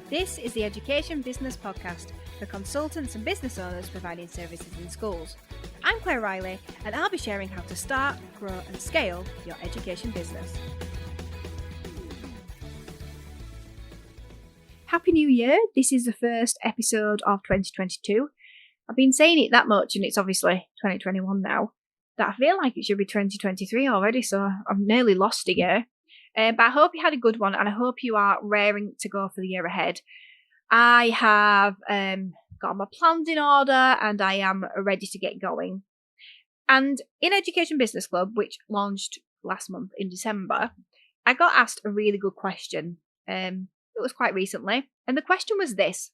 This is the Education Business Podcast for consultants and business owners providing services in schools. I'm Claire Riley, and I'll be sharing how to start, grow and scale your education business. Happy New Year! This is the first episode of 2022. I've been saying it that much, and it's obviously 2021 now, that I feel like it should be 2023 already, so I've nearly lost a year. But I hope you had a good one, and I hope you are raring to go for the year ahead. I have got my plans in order, and I am ready to get going. And in Education Business Club, which launched last month in December, I got asked a really good question. It was quite recently, and the question was this.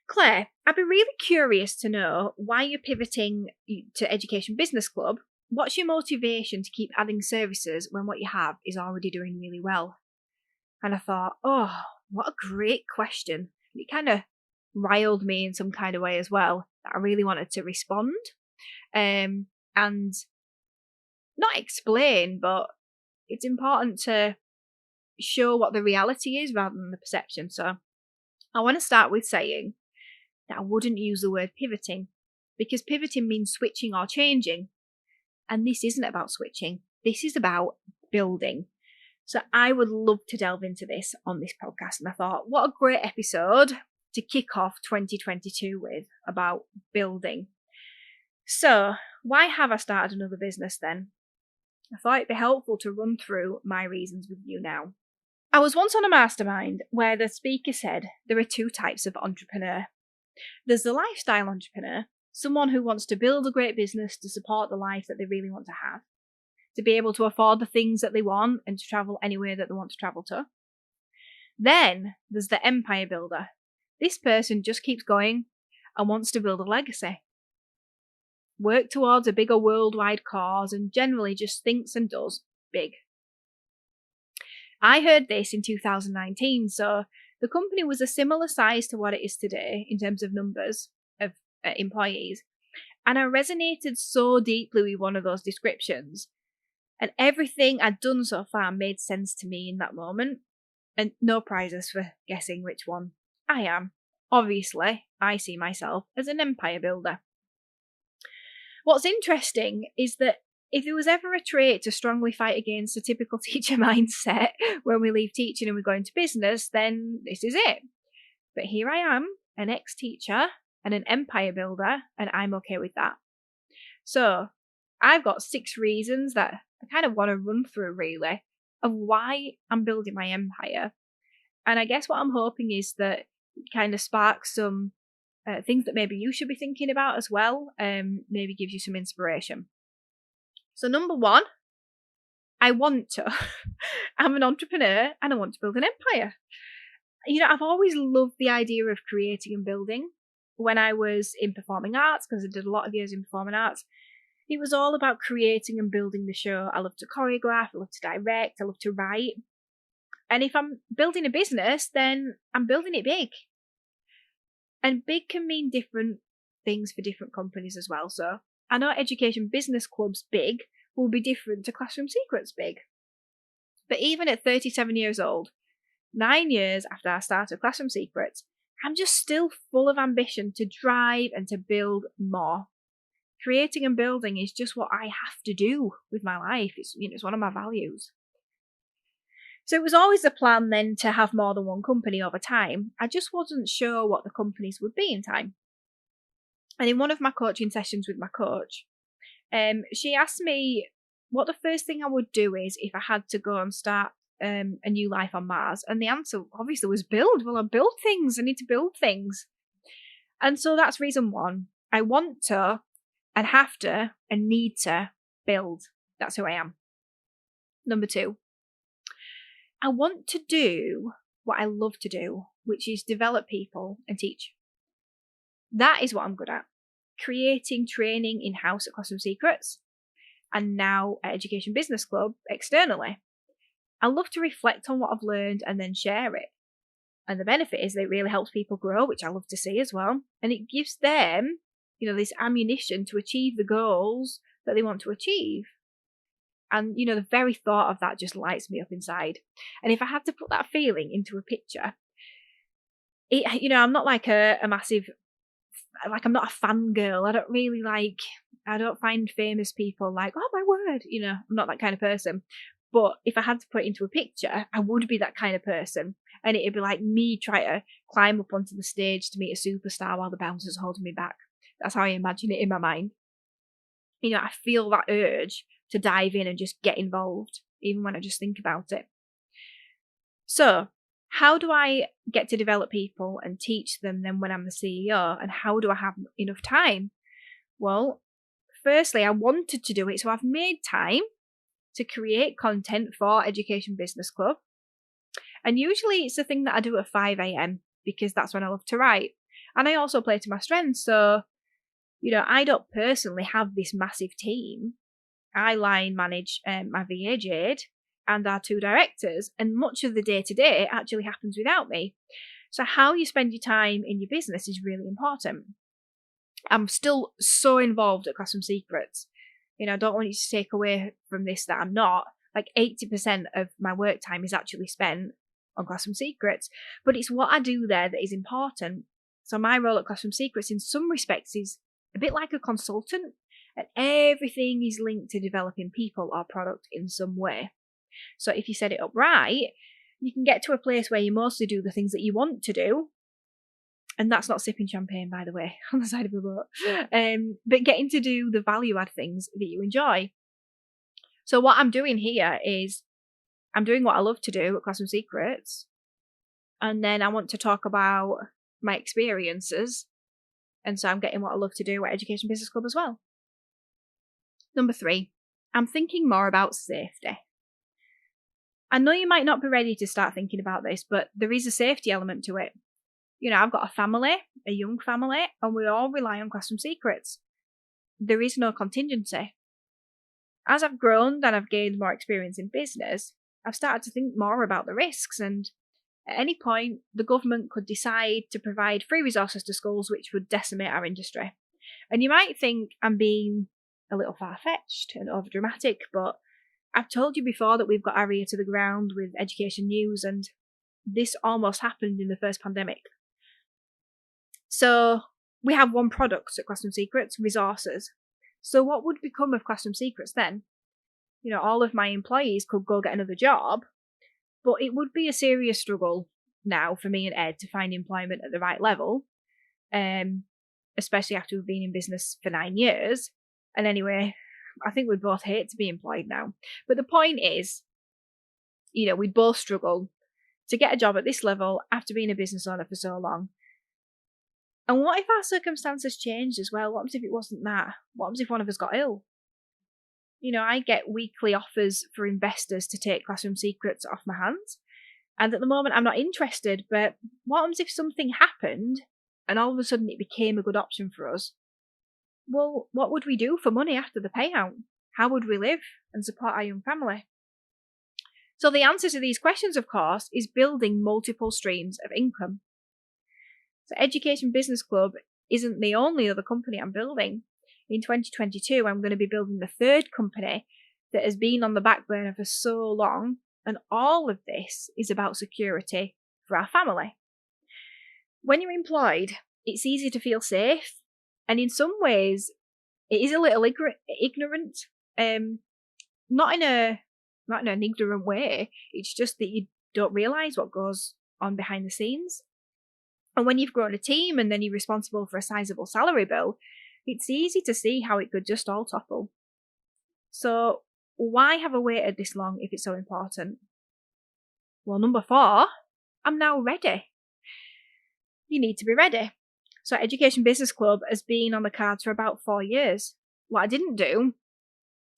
Claire, I'd be really curious to know why you're pivoting to Education Business Club. What's your motivation to keep adding services when what you have is already doing really well? And I thought, oh, what a great question. It kind of riled me in some kind of way as well, that I really wanted to respond and not explain, but it's important to show what the reality is rather than the perception. So I want to start with saying that I wouldn't use the word pivoting, because pivoting means switching or changing. And this isn't about switching. This is about building. So I would love to delve into this on this podcast. And I thought, what a great episode to kick off 2022 with, about building. So why have I started another business then? I thought it'd be helpful to run through my reasons with you now. I was once on a mastermind where the speaker said there are two types of entrepreneur. There's the lifestyle entrepreneur, someone who wants to build a great business to support the life that they really want to have, to be able to afford the things that they want and to travel anywhere that they want to travel to. Then there's the empire builder. This person just keeps going and wants to build a legacy, work towards a bigger worldwide cause, and generally just thinks and does big. I heard this in 2019, so the company was a similar size to what it is today in terms of numbers of employees, and I resonated so deeply with one of those descriptions, and everything I'd done so far made sense to me in that moment, and no prizes for guessing which one I am. Obviously, I see myself as an empire builder. What's interesting is that if there was ever a trait to strongly fight against the typical teacher mindset when we leave teaching and we go into business, then this is it. But here I am, an ex-teacher and an empire builder, and I'm okay with that. So I've got 6 reasons that I kind of want to run through, really, of why I'm building my empire. And I guess what I'm hoping is that it kind of sparks some things that maybe you should be thinking about as well, maybe gives you some inspiration. So number 1, I want to. I'm an entrepreneur and I want to build an empire. You know, I've always loved the idea of creating and building. When I was in performing arts, because I did a lot of years in performing arts, it was all about creating and building the show. I love to choreograph, I love to direct, I love to write. And if I'm building a business, then I'm building it big. And big can mean different things for different companies as well. So I know Education Business Club's big will be different to Classroom Secrets big. But even at 37 years old, 9 years after I started Classroom Secrets, I'm just still full of ambition to drive and to build more. Creating and building is just what I have to do with my life. It's one of my values. So it was always the plan then to have more than one company over time. I just wasn't sure what the companies would be in time. And in one of my coaching sessions with my coach, she asked me what the first thing I would do is if I had to go and start a new life on Mars. And the answer obviously was build. Well, I build things. I need to build things. And so that's reason 1. I want to and have to and need to build. That's who I am. Number 2, I want to do what I love to do, which is develop people and teach. That is what I'm good at. Creating training in-house at Classroom Secrets, and now at Education Business Club externally. I love to reflect on what I've learned and then share it. And the benefit is that it really helps people grow, which I love to see as well. And it gives them, this ammunition to achieve the goals that they want to achieve. And, the very thought of that just lights me up inside. And if I had to put that feeling into a picture, I'm not like a massive, like, I'm not a fangirl. I don't find famous people like, oh my word, I'm not that kind of person. But if I had to put it into a picture, I would be that kind of person. And it'd be like me trying to climb up onto the stage to meet a superstar while the bouncer's holding me back. That's how I imagine it in my mind. I feel that urge to dive in and just get involved, even when I just think about it. So, how do I get to develop people and teach them then when I'm the CEO? And how do I have enough time? Well, firstly, I wanted to do it, so I've made time to create content for Education Business Club. And usually it's the thing that I do at 5 a.m. because that's when I love to write. And I also play to my strengths. So, I don't personally have this massive team. I line manage my VA Jade and our 2 directors, and much of the day-to-day actually happens without me. So how you spend your time in your business is really important. I'm still so involved at Classroom Secrets. I don't want you to take away from this that I'm not. Like 80% of my work time is actually spent on Classroom Secrets, but it's what I do there that is important. So my role at Classroom Secrets in some respects is a bit like a consultant, and everything is linked to developing people or product in some way. So if you set it up right, you can get to a place where you mostly do the things that you want to do. And that's not sipping champagne, by the way, on the side of a boat. But getting to do the value add things that you enjoy. So what I'm doing here is I'm doing what I love to do at Classroom Secrets. And then I want to talk about my experiences. And so I'm getting what I love to do at Education Business Club as well. Number 3, I'm thinking more about safety. I know you might not be ready to start thinking about this, but there is a safety element to it. I've got a family, a young family, and we all rely on Classroom Secrets. There is no contingency. As I've grown and I've gained more experience in business, I've started to think more about the risks, and at any point, the government could decide to provide free resources to schools which would decimate our industry. And you might think I'm being a little far-fetched and overdramatic, but I've told you before that we've got our ear to the ground with education news, and this almost happened in the first pandemic. So we have one product at Classroom Secrets, resources. So what would become of Classroom Secrets then? All of my employees could go get another job, but it would be a serious struggle now for me and Ed to find employment at the right level, especially after we've been in business for 9 years. And anyway, I think we both hate to be employed now. But the point is, we'd both struggle to get a job at this level after being a business owner for so long. And what if our circumstances changed as well? What happens if it wasn't that? What happens if one of us got ill? I get weekly offers for investors to take Classroom Secrets off my hands. And at the moment, I'm not interested. But what happens if something happened and all of a sudden it became a good option for us? Well, what would we do for money after the payout? How would we live and support our young family? So the answer to these questions, of course, is building multiple streams of income. So Education Business Club isn't the only other company I'm building. In 2022, I'm going to be building the 3rd company that has been on the back burner for so long, and all of this is about security for our family. When you're employed, it's easy to feel safe, and in some ways, it is a little ignorant. Not in an ignorant way. It's just that you don't realise what goes on behind the scenes. And when you've grown a team and then you're responsible for a sizable salary bill, it's easy to see how it could just all topple. So why have I waited this long if it's so important? Well, number 4, I'm now ready. You need to be ready. So Education Business Club has been on the cards for about 4 years. What I didn't do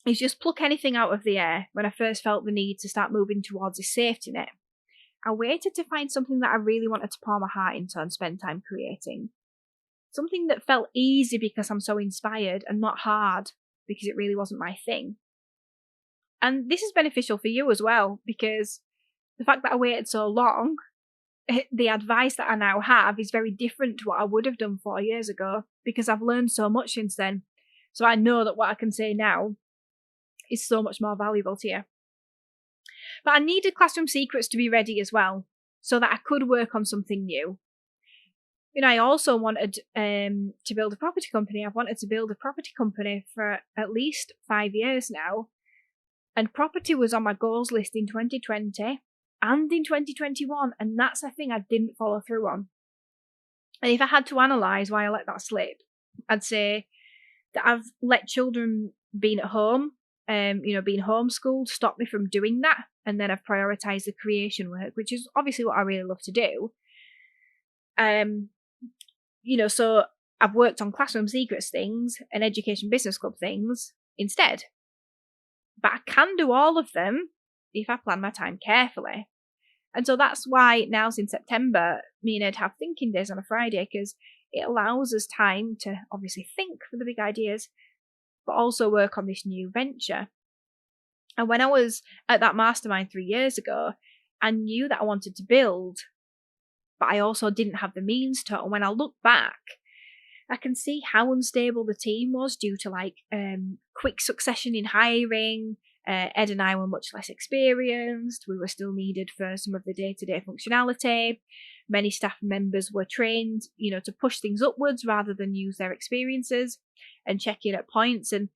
is just pluck anything out of the air when I first felt the need to start moving towards a safety net. I waited to find something that I really wanted to pour my heart into and spend time creating. Something that felt easy because I'm so inspired, and not hard because it really wasn't my thing. And this is beneficial for you as well, because the fact that I waited so long, the advice that I now have is very different to what I would have done 4 years ago, because I've learned so much since then. So I know that what I can say now is so much more valuable to you. But I needed Classroom Secrets to be ready as well, so that I could work on something new. I also wanted to build a property company. I've wanted to build a property company for at least 5 years now. And property was on my goals list in 2020 and in 2021. And that's a thing I didn't follow through on. And if I had to analyse why I let that slip, I'd say that I've let children being at home, being homeschooled, stop me from doing that. And then I've prioritised the creation work, which is obviously what I really love to do. So I've worked on Classroom Secrets things and Education Business Club things instead. But I can do all of them if I plan my time carefully. And so that's why now since September, me and Ed have thinking days on a Friday, because it allows us time to obviously think for the big ideas, but also work on this new venture. And when I was at that mastermind 3 years ago, I knew that I wanted to build, but I also didn't have the means to. And when I look back, I can see how unstable the team was due to quick succession in hiring. Ed and I were much less experienced. We were still needed for some of the day-to-day functionality. Many staff members were trained, to push things upwards rather than use their experiences and check in at points. And,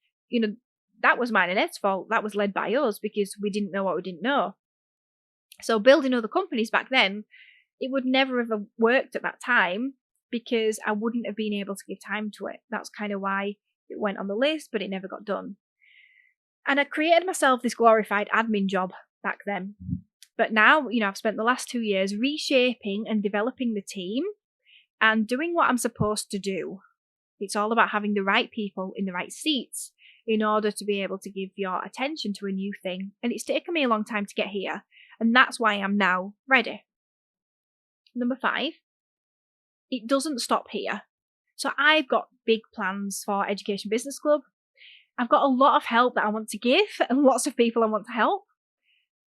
that was mine and Ed's fault. That was led by us because we didn't know what we didn't know. So building other companies back then, it would never have worked at that time because I wouldn't have been able to give time to it. That's kind of why it went on the list, but it never got done. And I created myself this glorified admin job back then. But now, I've spent the last 2 years reshaping and developing the team and doing what I'm supposed to do. It's all about having the right people in the right seats in order to be able to give your attention to a new thing. And it's taken me a long time to get here. And that's why I'm now ready. Number 5, it doesn't stop here. So I've got big plans for Education Business Club. I've got a lot of help that I want to give and lots of people I want to help.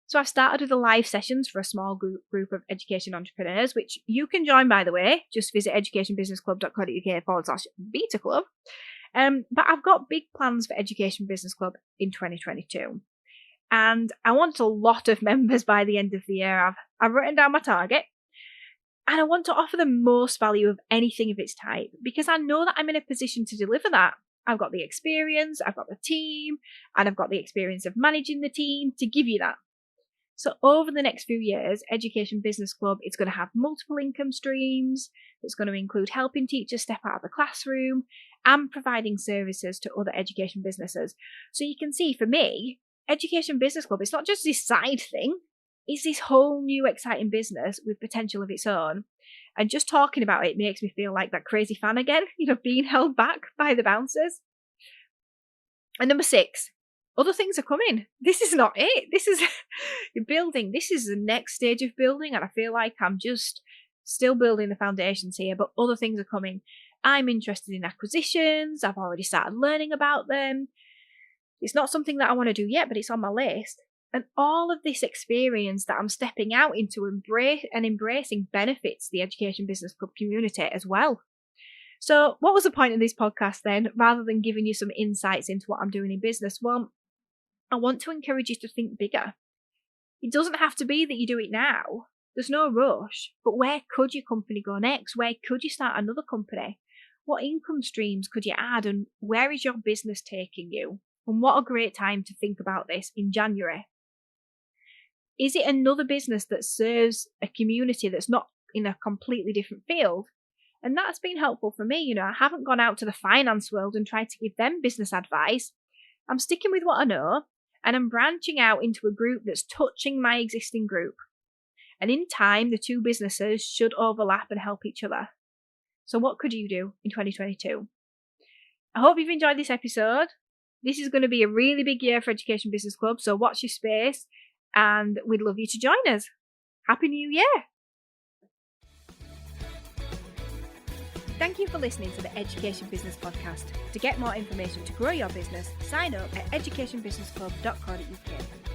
So I've started with the live sessions for a small group of education entrepreneurs, which you can join, by the way. Just visit educationbusinessclub.co.uk/beta club. But I've got big plans for Education Business Club in 2022. And I want a lot of members by the end of the year. I've written down my target. And I want to offer the most value of anything of its type because I know that I'm in a position to deliver that. I've got the experience, I've got the team, and I've got the experience of managing the team to give you that. So over the next few years, Education Business Club, it's going to have multiple income streams. It's going to include helping teachers step out of the classroom and providing services to other education businesses. So you can see for me, Education Business Club, it's not just this side thing. It's this whole new exciting business with potential of its own. And just talking about it makes me feel like that crazy fan again, being held back by the bouncers. And number 6, other things are coming. This is not it. This is building. This is the next stage of building. And I feel like I'm just still building the foundations here, but other things are coming. I'm interested in acquisitions. I've already started learning about them. It's not something that I want to do yet, but it's on my list. And all of this experience that I'm stepping out into embracing benefits the Education Business Club community as well. So what was the point of this podcast then, rather than giving you some insights into what I'm doing in business? Well, I want to encourage you to think bigger. It doesn't have to be that you do it now. There's no rush. But where could your company go next? Where could you start another company? What income streams could you add? And where is your business taking you? And what a great time to think about this in January. Is it another business that serves a community that's not in a completely different field? And that's been helpful for me. I haven't gone out to the finance world and tried to give them business advice. I'm sticking with what I know, and I'm branching out into a group that's touching my existing group. And in time, the two businesses should overlap and help each other. So what could you do in 2022? I hope you've enjoyed this episode. This is going to be a really big year for Education Business Club, so watch your space. And we'd love you to join us. Happy New Year! Thank you for listening to the Education Business Podcast. To get more information to grow your business, sign up at educationbusinessclub.co.uk.